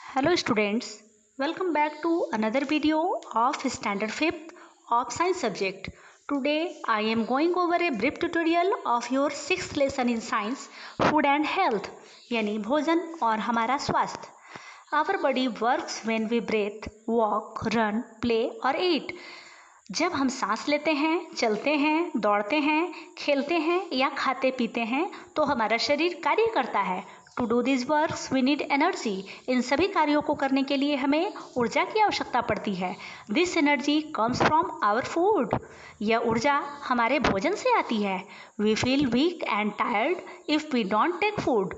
Hello students, welcome back to another video of Standard 5th of Science subject. Today I am going over a brief tutorial of your 6th lesson in Science, Food and Health यानी भोजन और हमारा स्वास्थ्य. Our body works when we breathe, walk, run, play और eat. जब हम सांस लेते हैं, चलते हैं, दौड़ते हैं, खेलते हैं या खाते पीते हैं तो हमारा शरीर कार्य करता है. To do this works we need energy. इन सभी कार्यों को करने के लिए हमें ऊर्जा की आवश्यकता पड़ती है. This energy comes from our food. यह ऊर्जा हमारे भोजन से आती है. We feel weak and tired if we don't take food.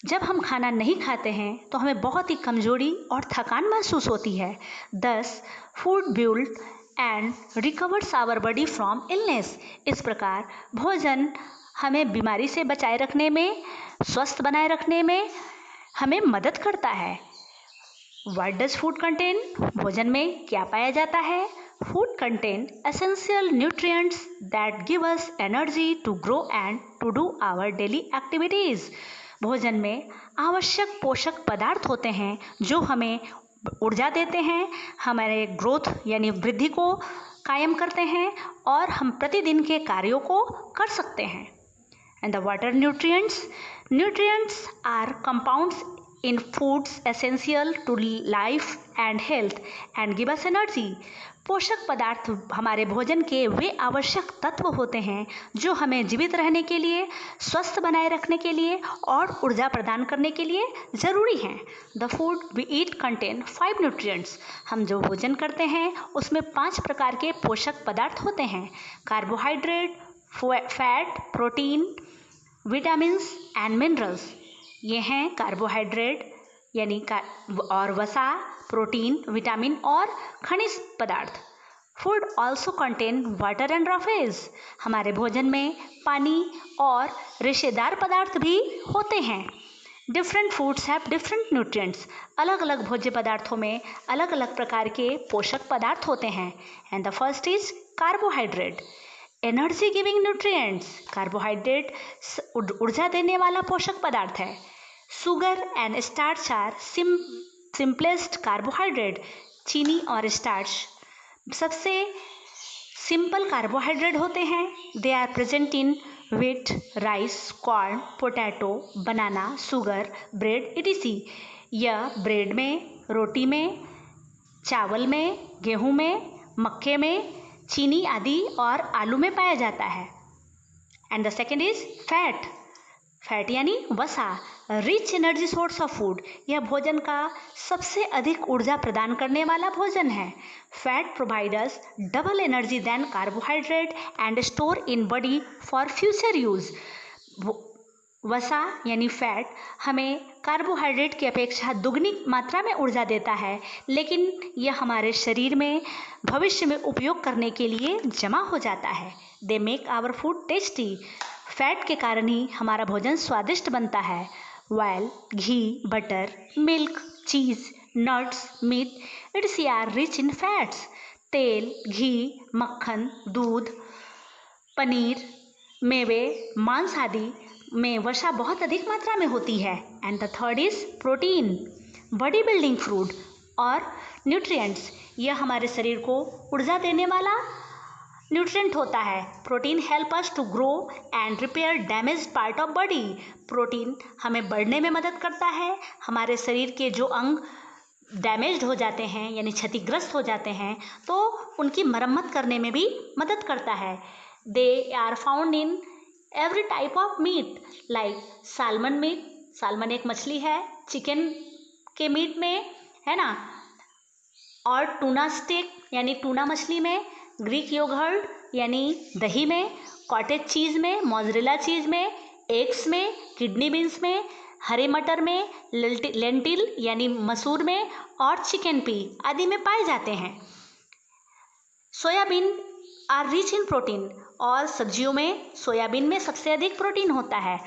जब हम खाना नहीं खाते हैं तो हमें बहुत ही कमजोरी और थकान महसूस होती है. This food build and recovers our body from illness. इस प्रकार भोजन हमें बीमारी से बचाए रखने में, स्वस्थ बनाए रखने में हमें मदद करता है. What does food contain? भोजन में क्या पाया जाता है? Food contain essential nutrients that give us energy to grow and to do our daily activities. भोजन में आवश्यक पोषक पदार्थ होते हैं जो हमें ऊर्जा देते हैं, हमारे ग्रोथ यानी वृद्धि को कायम करते हैं और हम प्रतिदिन के कार्यों को कर सकते हैं. And the water nutrients. Nutrients are compounds in foods essential to life and health and give us energy. पोषक पदार्थ हमारे भोजन के वे आवश्यक तत्व होते हैं जो हमें जीवित रहने के लिए, स्वस्थ बनाए रखने के लिए और ऊर्जा प्रदान करने के लिए ज़रूरी हैं. The food we eat contain 5 nutrients. हम जो भोजन करते हैं उसमें 5 प्रकार के पोषक पदार्थ होते हैं. Carbohydrate, fat, protein, vitamins and minerals. ये हैं कार्बोहाइड्रेट यानी और वसा, प्रोटीन, विटामिन और खनिज पदार्थ. Food also contain water and raw phase. हमारे भोजन में पानी और रेशेदार पदार्थ भी होते हैं. Different foods have different nutrients. अलग अलग भोज्य पदार्थों में अलग अलग प्रकार के पोषक पदार्थ होते हैं. And the first is carbohydrate, energy giving nutrients. Carbohydrate ऊर्जा देने वाला पोषक पदार्थ है. Sugar and starch are simplest carbohydrate. चीनी और स्टार्च सबसे सिंपल कार्बोहाइड्रेट होते हैं. They are present in wheat, rice, corn, potato, banana, sugar, bread etc. यह ब्रेड में, रोटी में, चावल में, गेहूं में, मक्के में, चीनी आदि और आलू में पाया जाता है. And the second is fat. Fat यानी वसा, rich energy source of food. यह भोजन का सबसे अधिक ऊर्जा प्रदान करने वाला भोजन है. Fat provide us double energy than carbohydrate and store in body for future use. वसा यानी फैट हमें कार्बोहाइड्रेट की अपेक्षा दुगनी मात्रा में ऊर्जा देता है, लेकिन यह हमारे शरीर में भविष्य में उपयोग करने के लिए जमा हो जाता है. They make our food tasty. Fat के कारण ही हमारा भोजन स्वादिष्ट बनता है. Oil, ghee, butter, milk, cheese, nuts, meat its are rich in fats. तेल, घी, मक्खन, दूध, पनीर, मेवे, मांस आदि में वसा बहुत अधिक मात्रा में होती है. And the third is protein, body building food और न्यूट्रिएंट्स. यह हमारे शरीर को ऊर्जा देने वाला न्यूट्रिएंट होता है. Protein help us to grow and repair damaged part of body. Protein हमें बढ़ने में मदद करता है. हमारे शरीर के जो अंग डैमेज्ड हो जाते हैं यानी क्षतिग्रस्त हो जाते हैं तो उनकी मरम्मत करने में भी मदद करता है. They are found in every type of meat like salmon meat. Salmon एक मछली है, चिकन के मीट में है ना, और टूना स्टेक यानी टूना मछली में, ग्रीक योगर्ट यानी दही में, कॉटेज चीज़ में, मोज़रेला चीज़ में, एग्स में, किडनी बीन्स में, हरे मटर में, लेंटिल यानी मसूर में और चिकन पी आदि में पाए जाते हैं. Soybean are rich in protein. और सब्जियों में सोयाबीन में सबसे अधिक प्रोटीन होता है.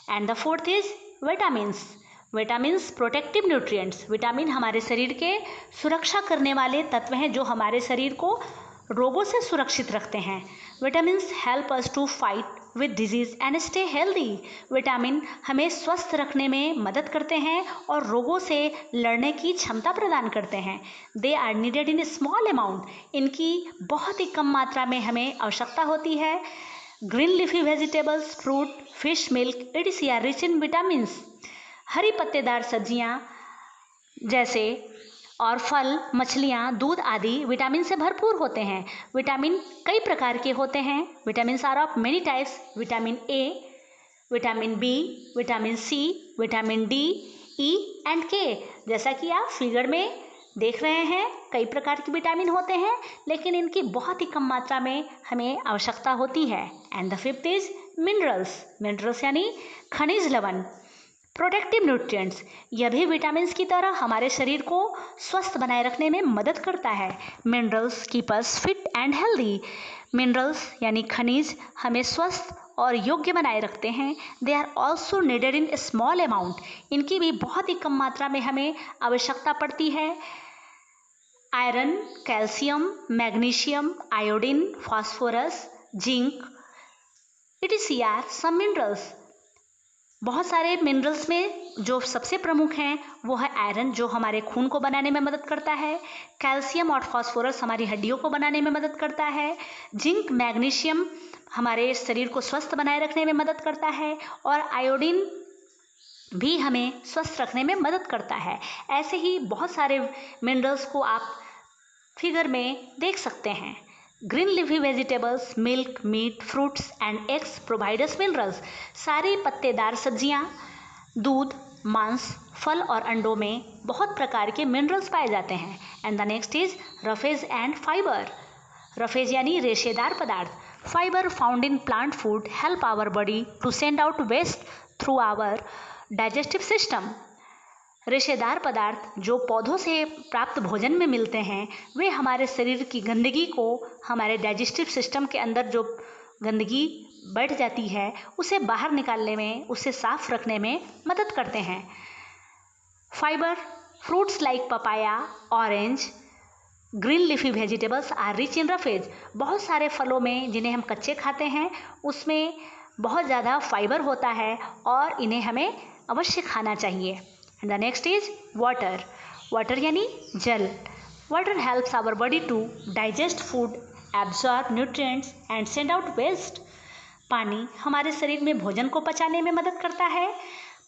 And the fourth is vitamins. Vitamins protective nutrients. Vitamin हमारे शरीर के सुरक्षा करने वाले तत्व हैं जो हमारे शरीर को रोगों से सुरक्षित रखते हैं. Vitamins help us to fight with disease and stay healthy. Vitamin हमें स्वस्थ रखने में मदद करते हैं और रोगों से लड़ने की क्षमता प्रदान करते हैं। They are needed in small amount, इनकी बहुत ही कम मात्रा में हमें आवश्यकता होती है। Green leafy vegetables, fruit, fish, milk, its are rich in vitamins. हरी पत्तेदार सब्जियां जैसे और फल, मछलियाँ, दूध आदि विटामिन से भरपूर होते हैं। विटामिन कई प्रकार के होते हैं। Vitamin are of many types. Vitamin A, vitamin B, vitamin C, vitamin D, E and K. जैसा कि आप फिगर में देख रहे हैं, कई प्रकार के विटामिन होते हैं, लेकिन इनकी बहुत ही कम मात्रा में हमें आवश्यकता होती है। And the fifth is minerals. Minerals यानी खनिज लवण। प्रोटेक्टिव न्यूट्रिएंट्स, यह भी विटामिन्स की तरह हमारे शरीर को स्वस्थ बनाए रखने में मदद करता है। Minerals keep us fit and healthy. Minerals यानी खनिज हमें स्वस्थ और योग्य बनाए रखते हैं। They are also needed in small amount, इनकी भी बहुत ही कम मात्रा में हमें आवश्यकता पड़ती है। Iron, calcium, magnesium, iodine, phosphorus, zinc, it are some minerals. बहुत सारे मिनरल्स में जो सबसे प्रमुख हैं वो है आयरन, जो हमारे खून को बनाने में मदद करता है। कैल्शियम और फास्फोरस हमारी हड्डियों को बनाने में मदद करता है। जिंक, मैग्नीशियम हमारे शरीर को स्वस्थ बनाए रखने में मदद करता है। और आयोडीन भी हमें स्वस्थ रखने में मदद करता है। ऐसे ही बहुत सारे मिनरल्स को आप फिगर में देख सकते हैं। Green leafy vegetables, milk, meat, fruits and eggs provide us minerals. सारी पत्तेदार सब्जियां, दूध, मांस, फल और अंडों में बहुत प्रकार के मिनरल्स पाए जाते हैं। And the next is roughage and fibre. Roughage यानी रेशेदार पदार्थ। Fibre found in plant food help our body to send out waste through our digestive system. रेशेदार पदार्थ जो पौधों से प्राप्त भोजन में मिलते हैं, वे हमारे शरीर की गंदगी को, हमारे डाइजेस्टिव सिस्टम के अंदर जो गंदगी बैठ जाती है उसे बाहर निकालने में, उसे साफ रखने में मदद करते हैं। Fibre fruits like papaya, orange, green leafy vegetables are rich in roughage. बहुत सारे फलों में जिन्हें हम कच्चे खाते हैं उसमें बहुत ज़्यादा फाइबर होता है और इन्हें हमें अवश्य खाना चाहिए। And the next is water. Water यानी जल। Water helps our body to digest food, absorb nutrients and send out waste. पानी हमारे शरीर में भोजन को पचाने में मदद करता है,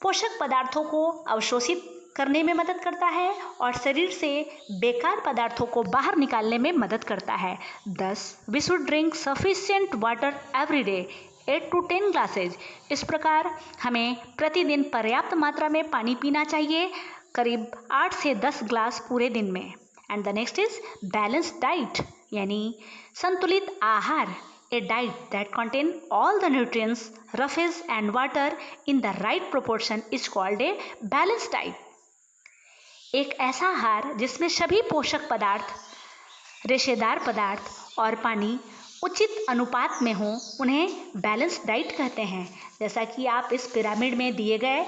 पोषक पदार्थों को अवशोषित करने में मदद करता है और शरीर से बेकार पदार्थों को बाहर निकालने में मदद करता है। Thus, we should drink sufficient water every day, 8 to 10 glasses. इस प्रकार हमें प्रतिदिन पर्याप्त मात्रा में पानी पीना चाहिए, करीब 8 से 10 ग्लास पूरे दिन में। And the next is balanced diet यानी संतुलित आहार। A diet that contain all the nutrients, roughage and water in the right proportion is called a balanced diet. एक ऐसा आहार जिसमें सभी पोषक पदार्थ, रेशेदार पदार्थ और पानी उचित अनुपात में हो, उन्हें बैलेंस डाइट कहते हैं। जैसा कि आप इस पिरामिड में दिए गए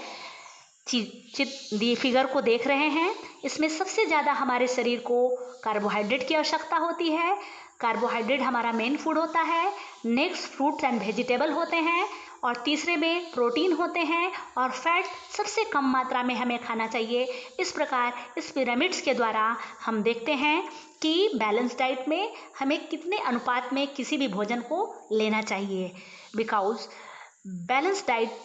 दिए फिगर को देख रहे हैं, इसमें सबसे ज़्यादा हमारे शरीर को कार्बोहाइड्रेट की आवश्यकता होती है। कार्बोहाइड्रेट हमारा मेन फूड होता है। नेक्स्ट फ्रूट्स एंड वेजिटेबल होते हैं और तीसरे में प्रोटीन होते हैं और फैट सबसे कम मात्रा में हमें खाना चाहिए। इस प्रकार इस पिरामिड्स के द्वारा हम देखते हैं कि बैलेंस डाइट में हमें कितने अनुपात में किसी भी भोजन को लेना चाहिए। Because balance diet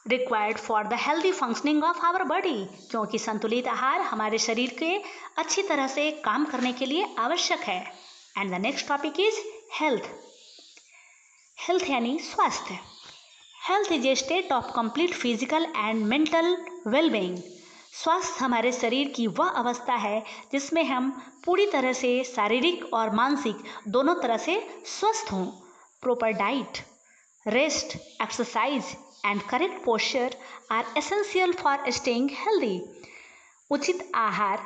required for the healthy functioning of our body, क्योंकि संतुलित आहार हमारे शरीर के अच्छी तरह से काम करने के लिए आवश्यक है। And the next topic is health. Health यानी स्वास्थ्य। Health is a state of complete physical and mental wellbeing. स्वास्थ्य हमारे शरीर की वह अवस्था है जिसमें हम पूरी तरह से शारीरिक और मानसिक दोनों तरह से स्वस्थ हों। Proper diet, rest, exercise and correct posture are essential for staying healthy. उचित आहार,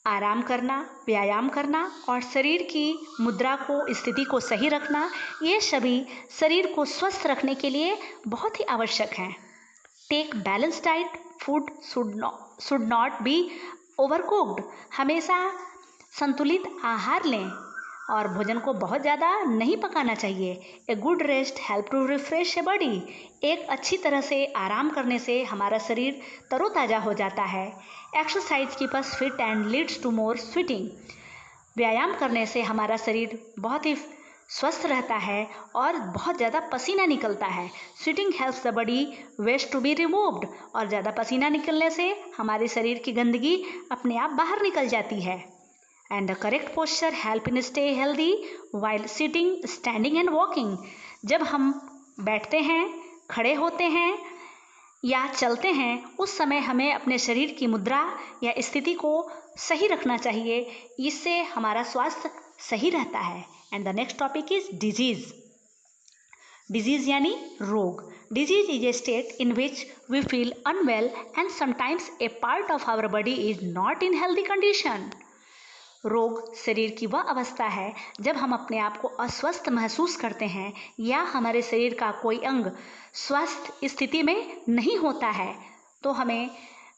आराम करना, व्यायाम करना और शरीर की मुद्रा को, स्थिति को सही रखना, ये सभी शरीर को स्वस्थ रखने के लिए बहुत ही आवश्यक हैं। Take balance diet. Food should not be overcooked. हमेशा संतुलित आहार लें। और भोजन को बहुत ज़्यादा नहीं पकाना चाहिए। A good rest help to refresh a body. एक अच्छी तरह से आराम करने से हमारा शरीर तरोताज़ा हो जाता है। Exercise keep us fit and leads to more sweating. व्यायाम करने से हमारा शरीर बहुत ही स्वस्थ रहता है और बहुत ज़्यादा पसीना निकलता है। Sweating helps the body waste to be removed. और ज़्यादा पसीना निकलने से हमारे शरीर की गंदगी अपने आप बाहर निकल जाती है। And the correct posture help in stay healthy while sitting, standing and walking. जब हम बैठते हैं, खड़े होते हैं या चलते हैं, उस समय हमें अपने शरीर की मुद्रा या स्थिति को सही रखना चाहिए। इससे हमारा स्वास्थ्य सही रहता है। And the next topic is disease. Disease यानी रोग। Disease is a state in which we feel unwell and sometimes a part of our body is not in healthy condition. रोग शरीर की वह अवस्था है जब हम अपने आप को अस्वस्थ महसूस करते हैं या हमारे शरीर का कोई अंग स्वस्थ स्थिति में नहीं होता है, तो हमें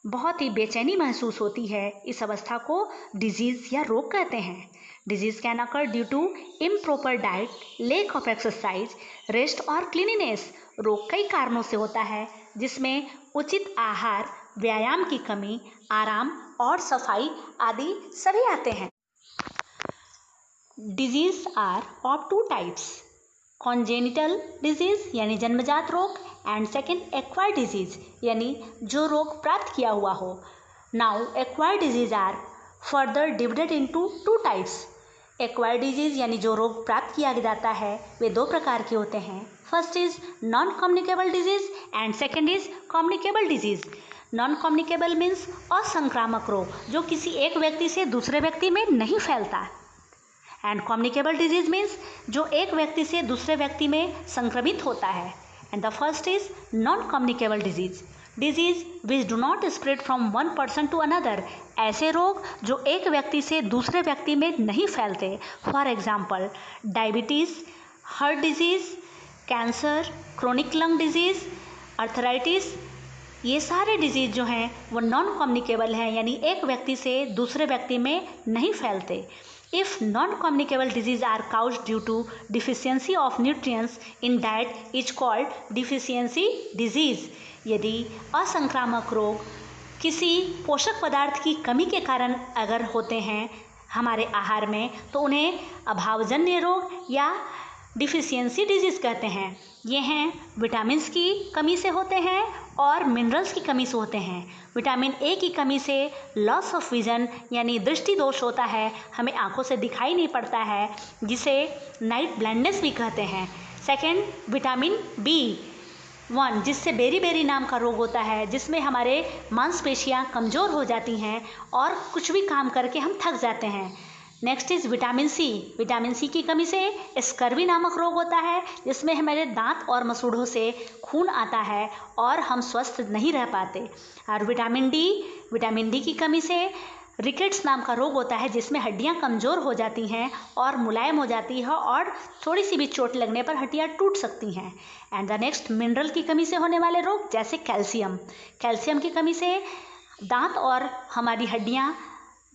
बहुत ही बेचैनी महसूस होती है। इस अवस्था को डिजीज़ या रोग कहते हैं। Disease can occur due to improper diet, lack of exercise, rest और क्लीनिनेस। रोग कई कारणों से होता है, जिसमें उचित आहार, व्यायाम की कमी, आराम और सफाई आदि सभी आते हैं। Disease are of two types, congenital disease यानी जन्मजात रोग एंड सेकेंड एक्वायर्ड डिजीज यानी जो रोग प्राप्त किया हुआ हो। Now acquired disease are further divided into two types. Acquired disease यानी जो रोग प्राप्त किया जाता है वे दो प्रकार के होते हैं। First is non communicable disease and second is communicable disease. Non communicable means असंक्रामक रोग, जो किसी एक व्यक्ति से दूसरे व्यक्ति में नहीं फैलता। एंड कम्युनिकेबल डिजीज मीन्स जो एक व्यक्ति से दूसरे व्यक्ति में संक्रमित होता है। And the first is non communicable disease, disease which do not spread from one person to another. ऐसे रोग जो एक व्यक्ति से दूसरे व्यक्ति में नहीं फैलते। For example diabetes, heart disease, cancer, chronic lung disease, arthritis. ये सारे डिजीज़ जो हैं वो नॉन कम्युनिकेबल हैं, यानी एक व्यक्ति से दूसरे व्यक्ति में नहीं फैलते। If non-communicable disease are caused due to deficiency of nutrients in diet is called deficiency disease। यदि असंक्रामक रोग किसी पोषक पदार्थ की कमी के कारण अगर होते हैं हमारे आहार में, तो उन्हें अभावजन्य रोग या डिफिशियंसी डिजीज़ कहते हैं। ये हैं विटामिन्स की कमी से होते हैं और मिनरल्स की कमी से होते हैं। विटामिन ए की कमी से लॉस ऑफ विजन यानी दृष्टि दोष होता है, हमें आंखों से दिखाई नहीं पड़ता है, जिसे नाइट ब्लाइंडनेस भी कहते हैं। सेकेंड, विटामिन B1 जिससे बेरी नाम का रोग होता है, जिसमें हमारे मांसपेशियां कमज़ोर हो जाती हैं और कुछ भी काम करके हम थक जाते हैं। Next is vitamin C. Vitamin C की कमी से स्कर्वी नामक रोग होता है, जिसमें हमारे दांत और मसूड़ों से खून आता है और हम स्वस्थ नहीं रह पाते। और विटामिन डी की कमी से रिकेट्स नाम का रोग होता है, जिसमें हड्डियां कमज़ोर हो जाती हैं और मुलायम हो जाती है और थोड़ी सी भी चोट लगने पर हड्डियां टूट सकती हैं। एंड द नेक्स्ट, मिनरल की कमी से होने वाले रोग जैसे कैल्शियम की कमी से दांत और हमारी हड्डियां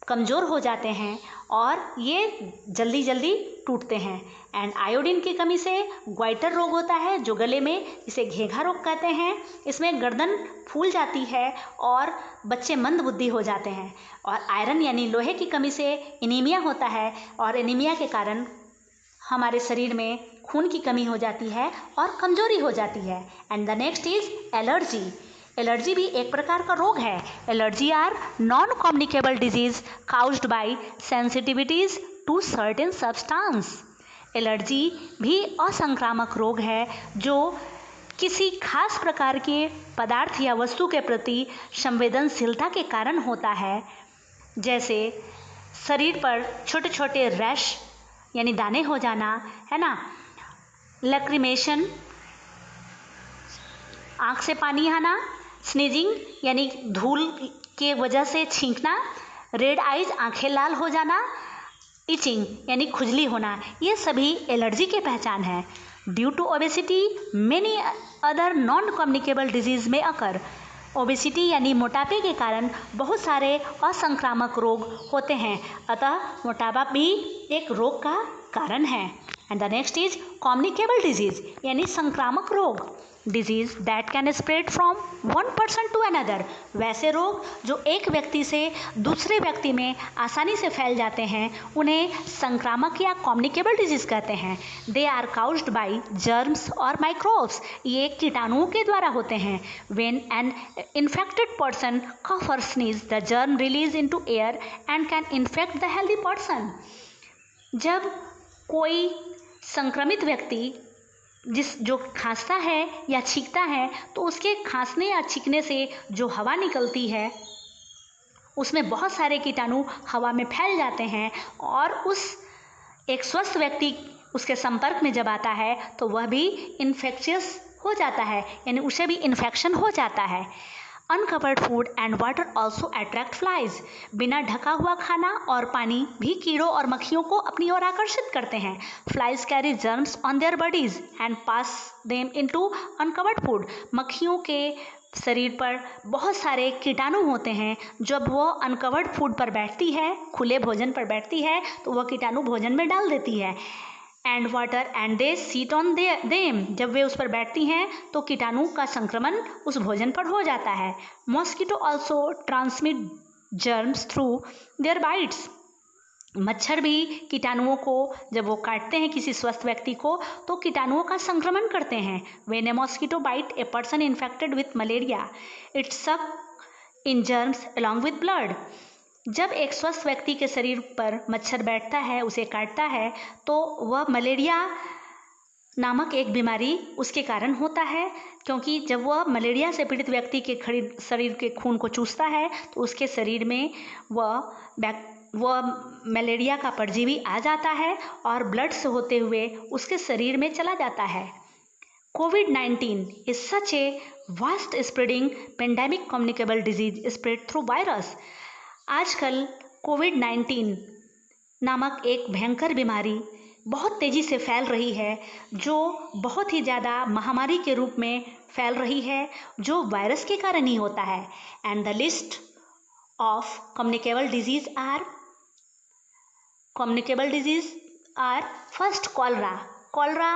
कमज़ोर हो जाते हैं और ये जल्दी टूटते हैं। एंड आयोडीन की कमी से ग्वाइटर रोग होता है, जो गले में, जिसे घेघा रोग कहते हैं। इसमें गर्दन फूल जाती है और बच्चे मंद बुद्धि हो जाते हैं। और आयरन यानी लोहे की कमी से एनीमिया होता है और एनीमिया के कारण हमारे शरीर में खून की कमी हो जाती है और कमज़ोरी हो जाती है। And the next is allergy. Allergy भी एक प्रकार का रोग है। Allergy are non communicable disease caused by sensitivities to certain substance. Allergy भी असंक्रामक रोग है जो किसी खास प्रकार के पदार्थ या वस्तु के प्रति संवेदनशीलता के कारण होता है। जैसे शरीर पर छोटे छोटे रैश यानी दाने हो जाना, है ना, लैक्रिमेशन, आँख से पानी आना, स्नीजिंग यानी धूल के वजह से छींकना, रेड आइज आंखें लाल हो जाना, इचिंग यानी खुजली होना, ये सभी एलर्जी के पहचान है। Due to obesity many other non communicable disease में अकर। ओबेसिटी यानी मोटापे के कारण बहुत सारे असंक्रामक रोग होते हैं, अतः मोटापा भी एक रोग का कारण है। And the next is communicable disease यानी संक्रामक रोग, disease that can spread from one person to another, वैसे रोग जो एक व्यक्ति से दूसरे व्यक्ति में आसानी से फैल जाते हैं उन्हें संक्रामक या कम्युनिकेबल डिजीज कहते हैं। They are caused by germs और माइक्रोब्स, ये कीटाणुओं के द्वारा होते हैं। When an infected person cough और sneeze the germ release into air and can infect the healthy person, जब कोई संक्रमित व्यक्ति जो खांसता है या छींकता है तो उसके खांसने या छींकने से जो हवा निकलती है उसमें बहुत सारे कीटाणु हवा में फैल जाते हैं और एक स्वस्थ व्यक्ति उसके संपर्क में जब आता है तो वह भी इन्फेक्शियस हो जाता है, यानी उसे भी इन्फेक्शन हो जाता है। Uncovered food and water also attract flies, बिना ढका हुआ खाना और पानी भी कीड़ों और मक्खियों को अपनी ओर आकर्षित करते हैं। Flies carry germs on their bodies and pass them into uncovered food, मक्खियों के शरीर पर बहुत सारे कीटाणु होते हैं, जब वो अनकवर्ड फूड पर बैठती है, खुले भोजन पर बैठती है तो वह कीटाणु भोजन में डाल देती है। And water and they seat on them, जब वे उस पर बैठती हैं तो कीटाणु का संक्रमण उस भोजन पर हो जाता है। Mosquito also transmit germs through their bytes, मच्छर भी कीटाणुओं को जब वो काटते हैं किसी स्वस्थ व्यक्ति को तो कीटाणुओं का संक्रमण करते हैं। When a mosquito bite a person infected with malaria it suck in germs along with blood, जब एक स्वस्थ व्यक्ति के शरीर पर मच्छर बैठता है, उसे काटता है, तो वह मलेरिया नामक एक बीमारी उसके कारण होता है, क्योंकि जब वह मलेरिया से पीड़ित व्यक्ति के शरीर के खून को चूसता है तो उसके शरीर में वह मलेरिया का परजीवी आ जाता है और ब्लड से होते हुए उसके शरीर में चला जाता है। COVID-19 is such a vast spreading pandemic communicable disease spread through virus। आजकल COVID-19 नामक एक भयंकर बीमारी बहुत तेज़ी से फैल रही है, जो बहुत ही ज़्यादा महामारी के रूप में फैल रही है, जो वायरस के कारण ही होता है। And the list of communicable disease are first cholera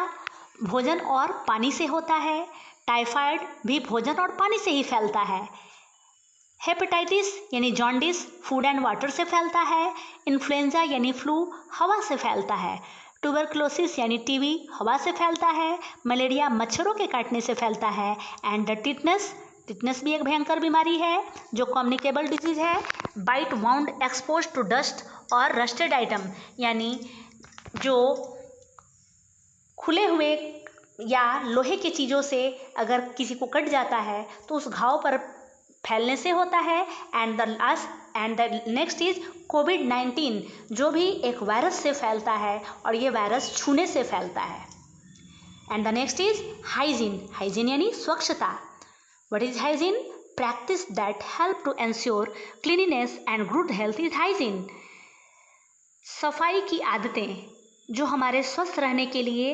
भोजन और पानी से होता है। टाइफाइड भी भोजन और पानी से ही फैलता है। हेपेटाइटिस यानी जॉन्डिस फूड एंड वाटर से फैलता है। इन्फ्लुएंजा यानी फ्लू हवा से फैलता है। ट्यूबरक्लोसिस यानी टीबी हवा से फैलता है। मलेरिया मच्छरों के काटने से फैलता है। एंड द टिटनस भी एक भयंकर बीमारी है जो कम्युनिकेबल डिजीज है। Bite wound expose to dust और रस्टेड आइटम, यानी जो खुले हुए या लोहे की चीज़ों से अगर किसी को कट जाता है तो उस घाव पर फैलने से होता है। And the next is COVID-19, जो भी एक वायरस से फैलता है और ये वायरस छूने से फैलता है। And the next is hygiene यानी स्वच्छता। What is hygiene? Practice that help to ensure cleanliness and good health is hygiene. सफाई की आदतें जो हमारे स्वस्थ रहने के लिए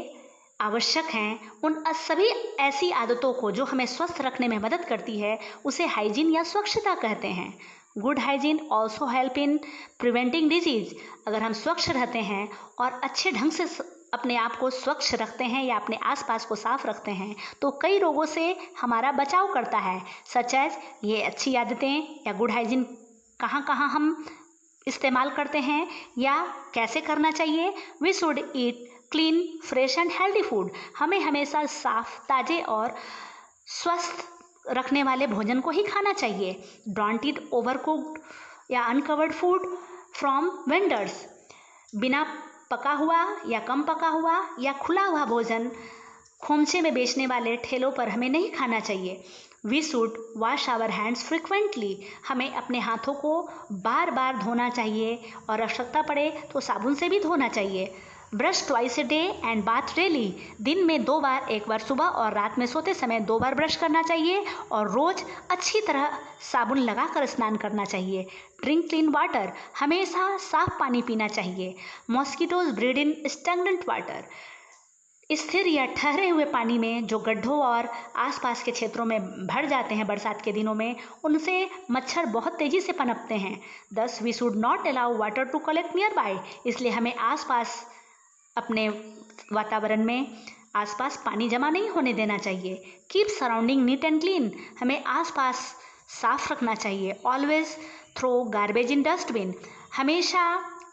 आवश्यक हैं, उन सभी ऐसी आदतों को जो हमें स्वस्थ रखने में मदद करती है उसे हाइजीन या स्वच्छता कहते हैं। Good hygiene also help in preventing disease. अगर हम स्वच्छ रहते हैं और अच्छे ढंग से अपने आप को स्वच्छ रखते हैं या अपने आसपास को साफ रखते हैं तो कई रोगों से हमारा बचाव करता है। सच एज ये अच्छी आदतें या गुड हाइजीन कहाँ कहाँ हम इस्तेमाल करते हैं या कैसे करना चाहिए। We should eat clean fresh and healthy food. हमें हमेशा साफ ताज़े और स्वस्थ रखने वाले भोजन को ही खाना चाहिए। डोंट ईट ओवरकुक्ड या अनकवर्ड फूड फ्रॉम वेंडर्स। बिना पका हुआ या कम पका हुआ या खुला हुआ भोजन खोमचे में बेचने वाले ठेलों पर हमें नहीं खाना चाहिए। We should wash our hands frequently. हमें अपने हाथों को बार बार धोना चाहिए और आवश्यकता पड़े तो साबुन से भी धोना चाहिए। Brush twice a day and bath daily. दिन में 2 बार, एक बार सुबह और रात में सोते समय 2 बार ब्रश करना चाहिए और रोज़ अच्छी तरह साबुन लगाकर स्नान करना चाहिए। Drink clean water. हमेशा साफ पानी पीना चाहिए। मॉस्किटोज ब्रीड इन स्टैग्नेंट वाटर। स्थिर या ठहरे हुए पानी में जो गड्ढों और आसपास के क्षेत्रों में भर जाते हैं बरसात के दिनों में, उनसे मच्छर बहुत तेज़ी से पनपते हैं। Thus we should not allow water to collect near by. इसलिए हमें आसपास अपने वातावरण में आसपास पानी जमा नहीं होने देना चाहिए। Keep surrounding neat and clean, हमें आसपास साफ रखना चाहिए। Always throw garbage in dustbin, हमेशा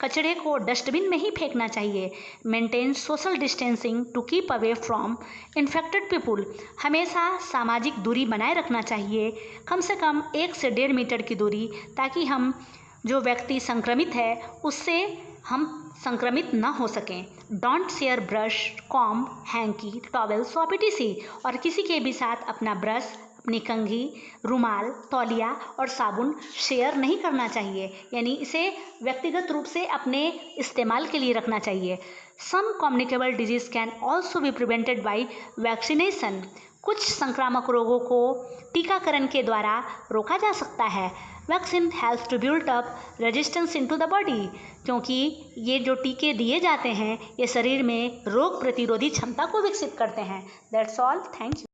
कचरे को डस्टबिन में ही फेंकना चाहिए। Maintain social distancing to keep away from infected people, हमेशा सामाजिक दूरी बनाए रखना चाहिए, कम से कम 1 से 1.5 मीटर की दूरी, ताकि हम जो व्यक्ति संक्रमित है उससे हम संक्रमित ना हो सकें। Don't share brush, com, hanky, towel, soap etc, और किसी के भी साथ अपना ब्रश, अपनी कंघी, रुमाल, तौलिया और साबुन शेयर नहीं करना चाहिए, यानी इसे व्यक्तिगत रूप से अपने इस्तेमाल के लिए रखना चाहिए। Some communicable disease can also be prevented by vaccination, कुछ संक्रामक रोगों को टीकाकरण के द्वारा रोका जा सकता है। Vaccine helps to build up resistance into the body, क्योंकि ये जो टीके दिए जाते हैं ये शरीर में रोग प्रतिरोधी क्षमता को विकसित करते हैं। That's all, thank you.